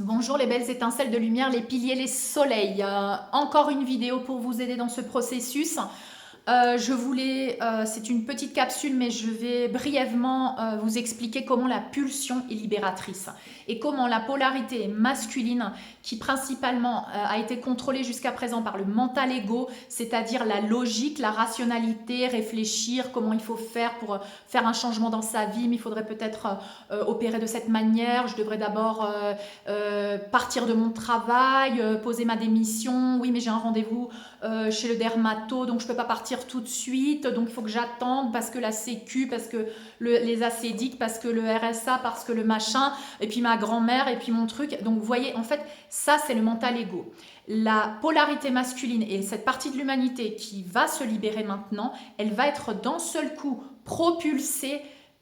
Bonjour les belles étincelles de lumière, les piliers, les soleils. Encore une vidéo pour vous aider dans ce processus. C'est une petite capsule, mais je vais brièvement vous expliquer comment la pulsion est libératrice et comment la polarité masculine, qui principalement a été contrôlée jusqu'à présent par le mental ego, c'est-à-dire la logique, la rationalité, réfléchir comment il faut faire pour faire un changement dans sa vie, mais il faudrait peut-être opérer de cette manière, je devrais d'abord partir de mon travail, poser ma démission, oui mais j'ai un rendez-vous chez le dermato, donc je ne peux pas partir tout de suite, donc il faut que j'attende parce que la sécu, parce que les acédiques, parce que le RSA, parce que le machin, et puis ma grand-mère, et puis mon truc. Donc vous voyez, en fait, ça c'est le mental ego. La polarité masculine et cette partie de l'humanité qui va se libérer maintenant, elle va être d'un seul coup propulsée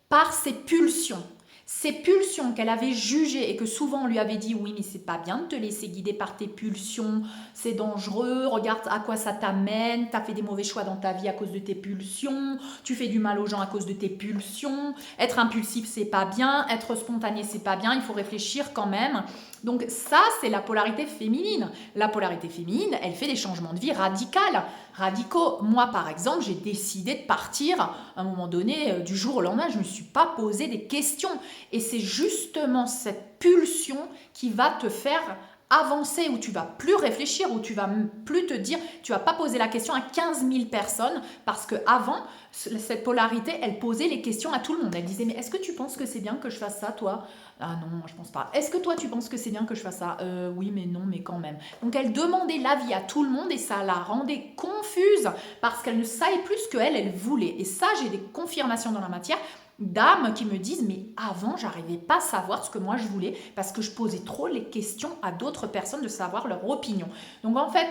par ses pulsions. Ces pulsions qu'elle avait jugées et que souvent on lui avait dit oui mais c'est pas bien de te laisser guider par tes pulsions, c'est dangereux, regarde à quoi ça t'amène, t'as fait des mauvais choix dans ta vie à cause de tes pulsions, tu fais du mal aux gens à cause de tes pulsions, être impulsif c'est pas bien, être spontané c'est pas bien, il faut réfléchir quand même. Donc ça c'est la polarité féminine. La polarité féminine, elle fait des changements de vie radicaux. Moi par exemple, j'ai décidé de partir à un moment donné, du jour au lendemain, je ne me suis pas posé des questions. Et c'est justement cette pulsion qui va te faire avancer, où tu vas plus réfléchir, où tu vas plus te dire, tu vas pas poser la question à 15 000 personnes, parce que avant cette polarité, elle posait les questions à tout le monde. Elle disait, mais est-ce que tu penses que c'est bien que je fasse ça, toi? Ah non, je pense pas. Est-ce que toi, tu penses que c'est bien que je fasse ça? Oui, mais non, mais quand même. Donc elle demandait l'avis à tout le monde et ça la rendait confuse parce qu'elle ne savait plus ce qu'elle, elle voulait. Et ça, j'ai des confirmations dans la matière d'âmes qui me disent mais avant j'arrivais pas à savoir ce que moi je voulais parce que je posais trop les questions à d'autres personnes de savoir leur opinion. Donc en fait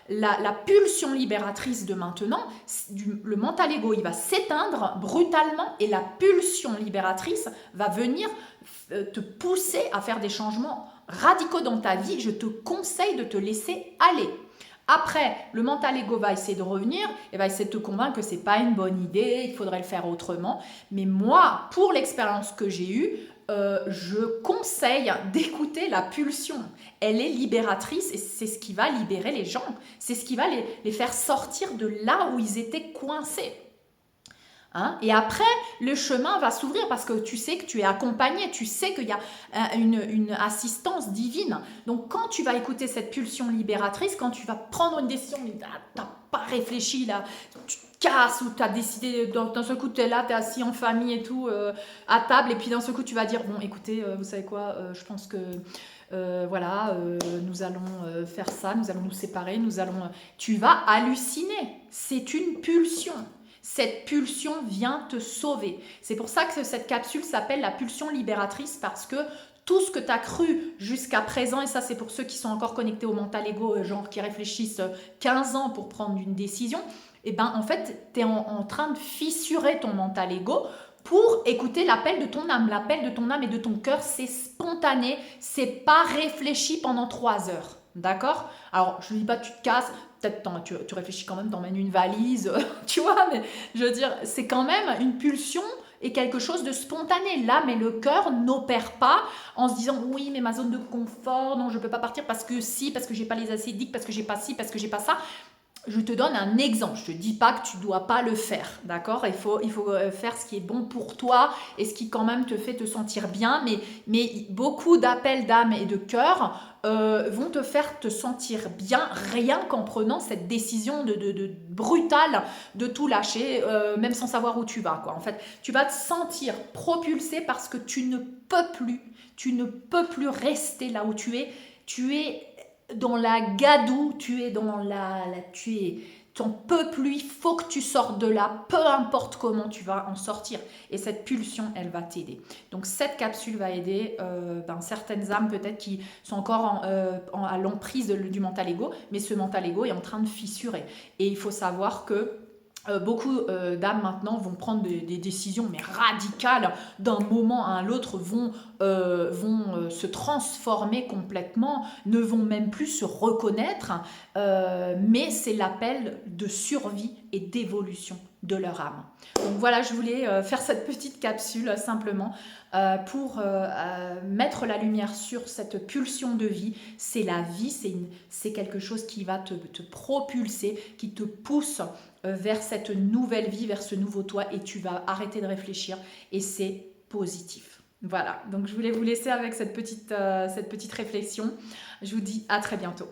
la pulsion libératrice de maintenant, le mental ego il va s'éteindre brutalement et la pulsion libératrice va venir te pousser à faire des changements radicaux dans ta vie. Je te conseille de te laisser aller. Après, le mental ego va essayer de revenir et va essayer de te convaincre que c'est pas une bonne idée, il faudrait le faire autrement. Mais moi, pour l'expérience que j'ai eue, je conseille d'écouter la pulsion. Elle est libératrice et c'est ce qui va libérer les gens. C'est ce qui va les faire sortir de là où ils étaient coincés. Hein? Et après, le chemin va s'ouvrir parce que tu sais que tu es accompagné, tu sais qu'il y a une assistance divine. Donc quand tu vas écouter cette pulsion libératrice, quand tu vas prendre une décision, tu n'as pas réfléchi là, tu te casses ou tu as décidé, d'un seul coup tu es là, tu es assis en famille et tout, à table, et puis d'un seul coup tu vas dire, bon écoutez, vous savez quoi, je pense que... voilà, nous allons faire ça, nous allons nous séparer, tu vas halluciner. C'est une pulsion. Cette pulsion vient te sauver. C'est pour ça que cette capsule s'appelle la pulsion libératrice, parce que tout ce que tu as cru jusqu'à présent, et ça c'est pour ceux qui sont encore connectés au mental ego, genre qui réfléchissent 15 ans pour prendre une décision, et ben en fait tu es en train de fissurer ton mental ego pour écouter l'appel de ton âme. L'appel de ton âme et de ton cœur, c'est spontané, c'est pas réfléchi pendant 3 heures. D'accord? Alors, je ne dis pas tu te casses, peut-être tu réfléchis quand même, t'emmènes une valise, tu vois, mais je veux dire, c'est quand même une pulsion et quelque chose de spontané. L'âme et le cœur n'opèrent pas en se disant oui, mais ma zone de confort, non, je ne peux pas partir parce que si, parce que j'ai pas les acédiques, parce que j'ai pas ci, parce que j'ai pas ça. Je te donne un exemple, je ne te dis pas que tu ne dois pas le faire, d'accord? Il faut faire ce qui est bon pour toi et ce qui quand même te fait te sentir bien, mais beaucoup d'appels d'âme et de cœur vont te faire te sentir bien rien qu'en prenant cette décision de brutale de tout lâcher, même sans savoir où tu vas, quoi. En fait, tu vas te sentir propulsé parce que tu ne peux plus rester là où tu es dans la gadoue, t'en peux plus, il faut que tu sortes de là, peu importe comment tu vas en sortir. Et cette pulsion, elle va t'aider. Donc cette capsule va aider certaines âmes peut-être qui sont encore à l'emprise du mental ego, mais ce mental ego est en train de fissurer. Et il faut savoir que beaucoup d'âmes maintenant vont prendre des décisions mais radicales d'un moment à l'autre, vont se transformer complètement, ne vont même plus se reconnaître, mais c'est l'appel de survie et d'évolution de leur âme. Donc voilà, je voulais faire cette petite capsule simplement pour mettre la lumière sur cette pulsion de vie. C'est la vie, c'est quelque chose qui va te propulser, qui te pousse vers cette nouvelle vie, vers ce nouveau toi, et tu vas arrêter de réfléchir et c'est positif. Voilà, donc je voulais vous laisser avec cette petite réflexion. Je vous dis à très bientôt.